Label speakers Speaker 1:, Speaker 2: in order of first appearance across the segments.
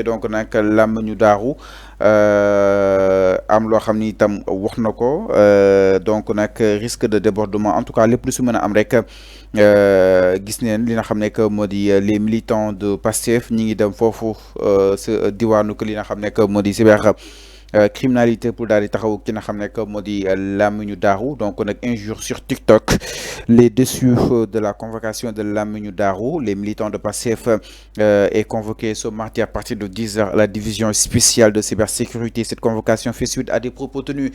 Speaker 1: donc nag làmm ñu daaru am loo xam ni itam wax na ko donc nag risque de débordement en tout cas lépp lu si mën a am rek gis neen li nga xam ne que moo di les militants de Pastef ñi ngi dem foofu sa diwaanu que li nga xam ne que moo di cyber criminalité pour daal di taxaw ki nga xam ne que moo di Làmmiñu Daaru donc nag injure sur TikTok les dessus de la convocation de Làmmiñu Daaru les militants de Pastef est convoqué ce mardi à partir de 10h la division spéciale de cybersécurité. Cette convocation fait suite à des propos tenus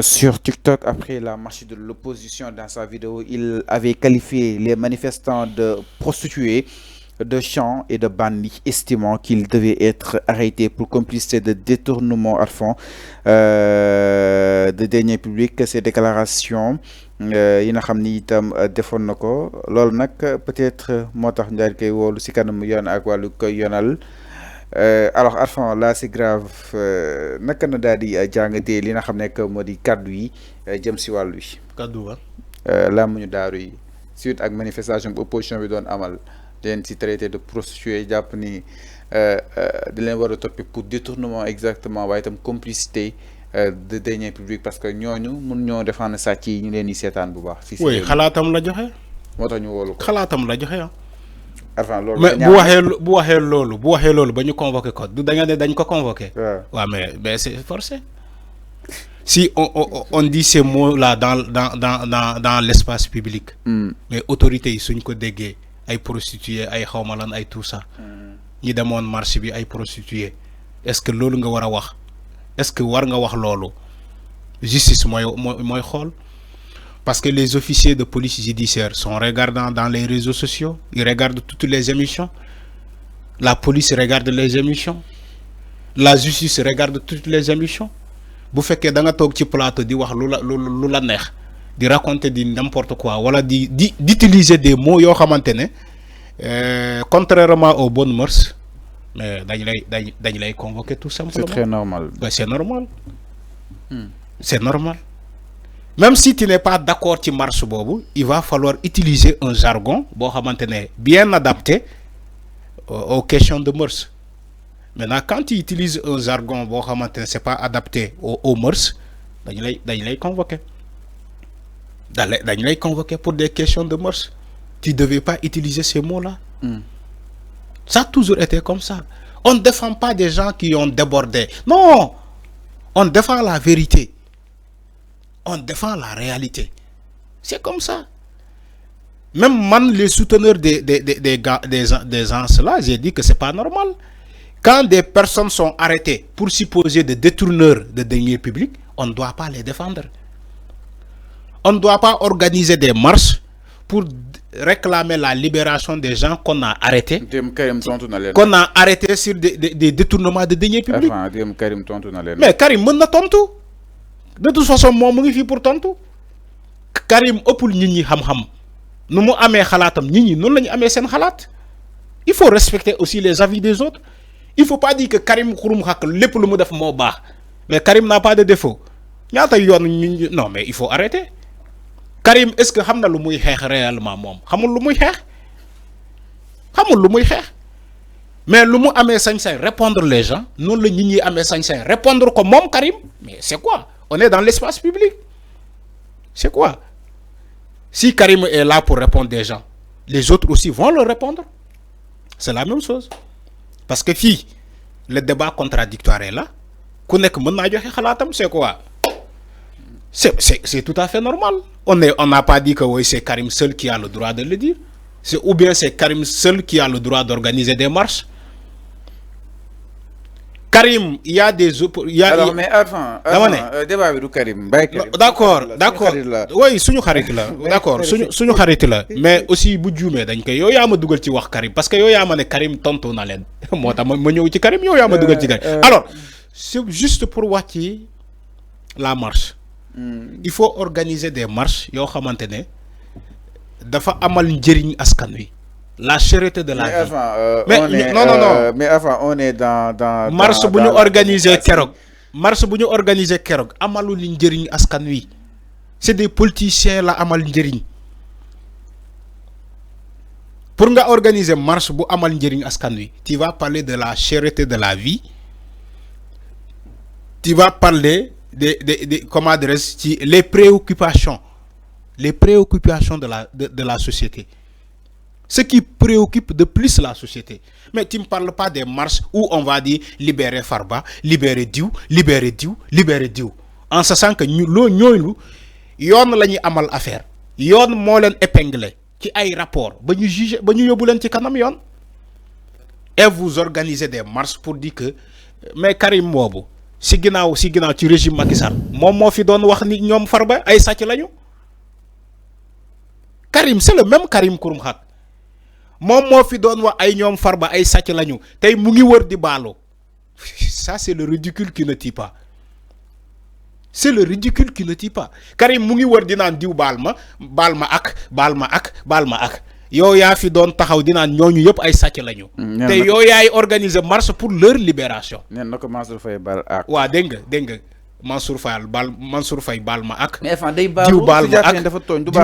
Speaker 1: sur TikTok après la marche de l'opposition. Dans sa vidéo, il avait qualifié les manifestants de prostituées, de chiens et de bandits, estimant qu'ils devaient être arrêtés pour complicité de détournement à fond de deniers publics. Ces déclarations yi nga xam ni itam defoon na ko loolu nag peut-être moo tax ñu daal di koy woolu si kanam yoon ak wàllu koy yoonal alors Arfan là c'est grave naka na daal di jàngatee li nga xam ne que moo di kaddu yi jëm si wàllu yi.
Speaker 2: kaddu wa
Speaker 1: Làmmiñu Daaru yi suite ak manifestation bu opposition bi doon amal leen si traité de prostituée jàpp ni di leen war a toppi pour détournement exactement waaye itam complicité de deniers publics parce que ñooñu mun ñoo défendre sàcc yi ñu leen di seetaan bu baax. si
Speaker 2: oui xalaatam la joxe.
Speaker 1: moo tax ñu wóolu ko
Speaker 2: xalaatam la joxe ah.
Speaker 1: Arfan loolu
Speaker 2: mais bu waxee loolu ba ñu convoqué ko du da nga ne dañ ko convoqué. waaw mais c'est forcé. Si on dit ces mots là dans l'espace public. mais autorités yi suñ ko déggee ay prostituées ay xawma lan ay tout ça. ñi demoon marché bi ay prostituées est-ce que loolu nga war a wax. Est-ce que war nga wax lolu justice moy xol parce que les officiers de police judiciaire sont regardants dans les réseaux sociaux, ils regardent toutes les émissions, la police regarde les émissions, la justice regarde toutes les émissions. Bu fekkee da nga tok ci plateau di wax lu la neex di raconter di n'importe quoi wala d'utiliser des mots yo xamantene contrairement aux bonnes mœurs. Mais dañ lay convoquer tout simplement.
Speaker 1: C'est très normal.
Speaker 2: Ben, c'est normal. C'est normal. Même si tu n'es pas d'accord ci marche bobu, il va falloir utiliser un jargon bien adapté aux questions de mœurs. Maintenant, quand tu utilises un jargon c'est pas adapté aux mœurs, dañ lay convoquer. Dañ lay convoquer pour des questions de mœurs. Tu devais pas utiliser ces mots-là. Ça a toujours été comme ça. On ne défend pas des gens qui ont débordé. Non, on défend la vérité. On défend la réalité. C'est comme ça. Même les souteneurs des gens là, j'ai dit que c'est pas normal. Quand des personnes sont arrêtées pour supposer des détourneurs de deniers publics, on ne doit pas les défendre. On ne doit pas organiser des marches pour réclamer la libération des gens qu'on a arrêtés. Qu'on a arrêtés sur des détournements de deniers publics. Mais Karim, mën na tontu. De toute façon, moi, je suis pour tontu. Karim, ëppul nit ñi xam-xam. Nu mu amé xalaatam nit ñi non lañu amé sen xalaat. Il faut respecter aussi les avis des autres. Il faut pas dire que Karim xurum xak lepp lu mu def mo baax. Mais Karim n'a pas de défaut. Ñaata yoon non mais il faut arrêter. Karim est-ce que xamna lu muy xex réellement mom xamul lu muy xex mais lu mu amé sañ-sañ répondre les gens non la nit ñi amé sañ-sañ répondre ko mom Karim mais c'est quoi on est dans l'espace public c'est quoi si Karim est là pour répondre des gens les autres aussi vont le répondre c'est la même chose parce que fi le débat contradictoire est là ku nek mën na joxe xalaatam c'est quoi c'est tout à fait normal. On n'a pas dit que oui, c'est Karim seul qui a le droit de le dire. Ou bien c'est Karim seul qui a le droit d'organiser des marches. Karim, il y a des...
Speaker 1: Alors, mais avant, débat avec Karim.
Speaker 2: D'accord. Oui, c'est xarit la. D'accord, suñu xarit la. Mais aussi, bu djumé dañ koy yow ya ma duggal ci wax Karim parce que yow ya ma ne Karim tonto na len. Motax ma ñew ci Karim yow ya ma duggal ci Karim. Alors, c'est juste pour wax ci la marche. Il faut organiser des marches yo xamantene dafa amal njëriñ askan wi la cherté de la vie. Non.
Speaker 1: Mais avant on est dans
Speaker 2: marche bu ñu organiser kérok amalu li njëriñ askan wi. C'est des politiciens la amal njëriñ. pour nga organiser marche bu amal njëriñ askan wi, tu vas parler de la cherté de la vie, tu vas parler de comment dirais-je, les préoccupations de la société, ce qui préoccupe de plus la société. Mais tu ne me parles pas des marches où on va dire libérer Farba, libérer Diou, libérer Diou, libérer Diou, en sachant que nous yoon la ñuy amal affaire, yoon moo leen épinglé ci ay rapport ba ñu juger ba ñu yóbbu leen ci kanam yoon. Et vous organisez des marches pour dire que mais Karim boobu si ginnaaw ci régime Macky Sall moom moo fi doon wax ni ñoom Farba ay sàcc lañu. Karim c'est le même Karim Xrum Xax moom moo fi doon wax ay ñoom Farba ay sàcc lañu tey mu ngi wër di baalu. Ça c'est le ridicule qui ne tue pas. C'est le ridicule qui ne tue pas. Karim mu ngi wër di naan diw baal ma ak yow yaa fi doon taxaw di naan ñooñu yëpp ay sàcc lañu. te yow yaay organiser marche pour leur libération.
Speaker 1: nee na ko Mansour Faye baal ak.
Speaker 2: waa dégg nga Mansour Faye baal ma ak.
Speaker 1: mais enfin day baalu
Speaker 2: diw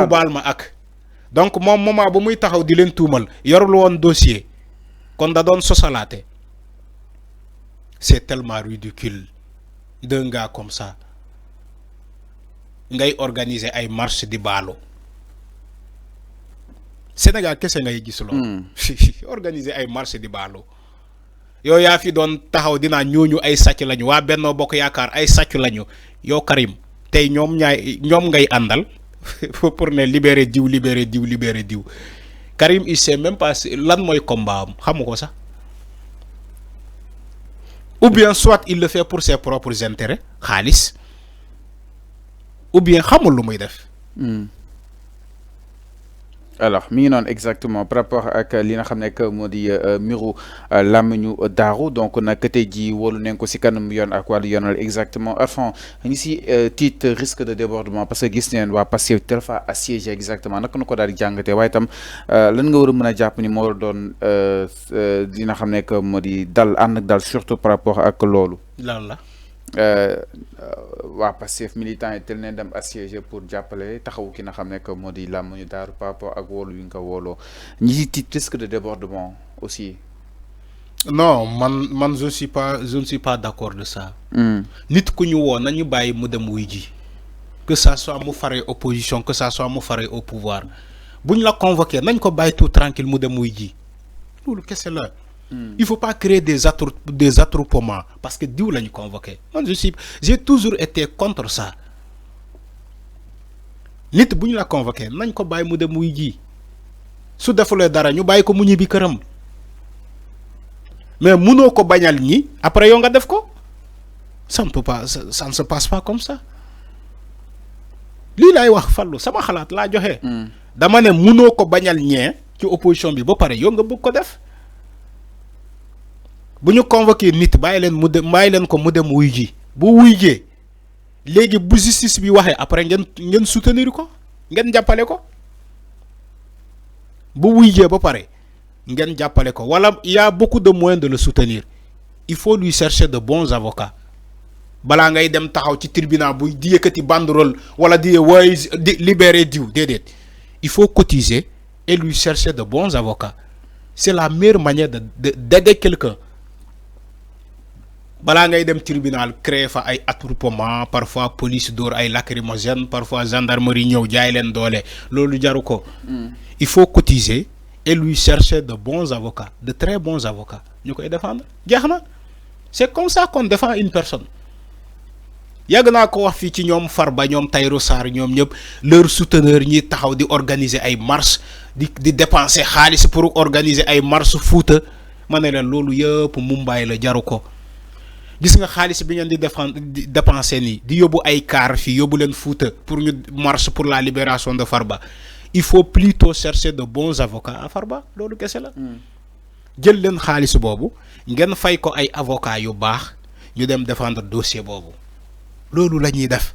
Speaker 2: baal ma ak. donc moom moment ba muy taxaw di leen tuumal yorul woon dossier kon da doon sosalaate. C'est tellement ridicule d'un gars comme ça ngay organiser ay marche di baalu. Sénégal kese ngay gis loolu. Organiser ay marche di baalu. yow yaa fi doon taxaw dinaa ñooñu ay sàcc lañu waa Benno Bokk Yaakaar ay sàcc lañu yow Karim tey ñoom ngay àndal pour ne libérer diw. Karim il sait même pas lan mooy combat am xamu ko sax. Ou bien soit il le fait pour ses propres intérêts xaalis ou bien xamul lu muy def.
Speaker 1: Alors mi ngi noonu exactement par rapport ak li nga xam ne que moo di mbiru làmmiñu daaru donc nag tey jii wóolu nañ ko si kanam yoon ak wàllu yoonal exactement enfin ñi si titre risque de débordement parce que gis neen waa Pastef tel fa assiégé exactement naka na ko daal di jàngatee waaye itam lan nga war a mën a jàpp ni moo doon li nga xam ne que moo di dal ànd ak dal surtout par rapport ak loolu.
Speaker 2: lan la.
Speaker 1: waa Pastef militant yi tel ne dem assiégé pour jàppale taxawu ki nga xam ne que moo di làmmiñu daaru par rapport ak wóolu yi nga wooloo ñi si titre risque de débordement aussi.
Speaker 2: non man je ne suis pas d'accord de ça. nit ku ñu woo nañu bàyyi mu dem wuy ji que ça soit mu faree opposition que ça soit mu faree au pouvoir buñ la convoqué nañ ko bàyyi tout tranquille mu dem wuy ji loolu kese la. Il faut pas créer des attroupements parce que diw lañu convoqué. Moi j'ai toujours été contre ça. Nit buñ la convoqué nañ ko bàyyi mu dem muy ji su defulee dara ñu bàyyi ko mu ñibbi këram mais munoo ko bañal ñi après yow nga def ko ça ne se passe pas comme ça. lii laay wax Fallou sama xalaat laa joxe. dama ne munoo ko bañal ñee ci opposition bi ba pare yow nga bëgg ko def. bu ñu convoqué nit bàyyi leen ko mu dem wuy ji bu wuy jee léegi bu justice bi waxee après ngeen soutenir ko ngeen jàppale ko bu wuy jee ba pare ngeen jàppale ko wala il y a beaucoup de moyens de le soutenir il faut lui chercher de bons avocats balaa ngay dem taxaw ci tribunal bu di yëkkati banderole wala di libérer diw déedéet il faut cotiser et lui chercher de bons avocats c'est la meilleure manière d'aider quelqu'un. balaa ngay dem tribunal créer fa ay attroupement parfois police dóor ay lacrymogène parfois gendarmerie ñëw jaay leen doole loolu jaru ko. Il faut cotiser et lui chercher de bons avocats de très bons avocats ñu koy défendre jeex na c'est comme ça qu'on défend une personne. yàgg naa ko wax fii ci ñoom Farba ñoom Tahirou Sarr ñoom ñëpp leur souteneur ñi taxaw di organiser ay marches di dépenser xaalis pour organiser ay marches Fouta ma ne leen loolu yëpp Mumbai la jaru ko. gis nga xaalis bi ngeen di dépenser nii di yóbbu ay car fii yóbbu leen Fouta pour ñu marche pour la libération de Farba il faut plutôt chercher de bons avocats à Farba loolu kese la. jël leen xaalis boobu ngeen fay ko ay avocats yu baax ñu dem défendre dossier boobu loolu la ñuy def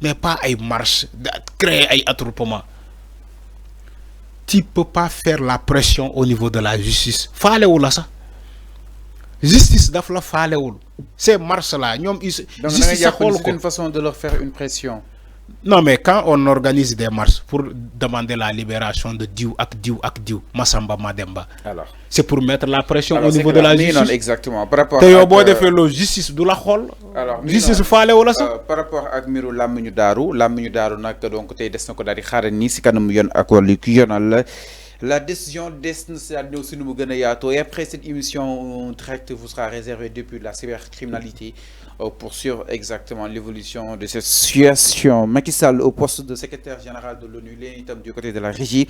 Speaker 2: mais pas ay marche créer ay attroupement. Tu peux pas faire la pression au niveau de la justice faalewul la sax. Justice daf la faalewul ces marches là ñoom
Speaker 1: donc da nga jàpp ni c'est une façon de leur faire une pression.
Speaker 2: Non, mais quand on organise des marches pour demander la libération de Diou ak Diou, Massamba Mademba,
Speaker 1: alors
Speaker 2: c'est pour mettre la pression
Speaker 1: alors
Speaker 2: au niveau de la justice.
Speaker 1: non, exactement par rapport
Speaker 2: te yow boo defee la justice du la xool.
Speaker 1: alors
Speaker 2: justice faale wala sax.
Speaker 1: par rapport ak mbiru làmmiñu daaru nag donc tey des na ko daal di xaaral nii si kanam yoon ak wàllu ki yoonal la décision des na si daal ñëw si nu mu gën a yaatoo et après cette émission directe vous sera réservée depuis la cybercriminalité pour suivre exactement l'évolution de cette situation. Macky Sall au poste de secrétaire général de l'ONU, itam du côté de la régie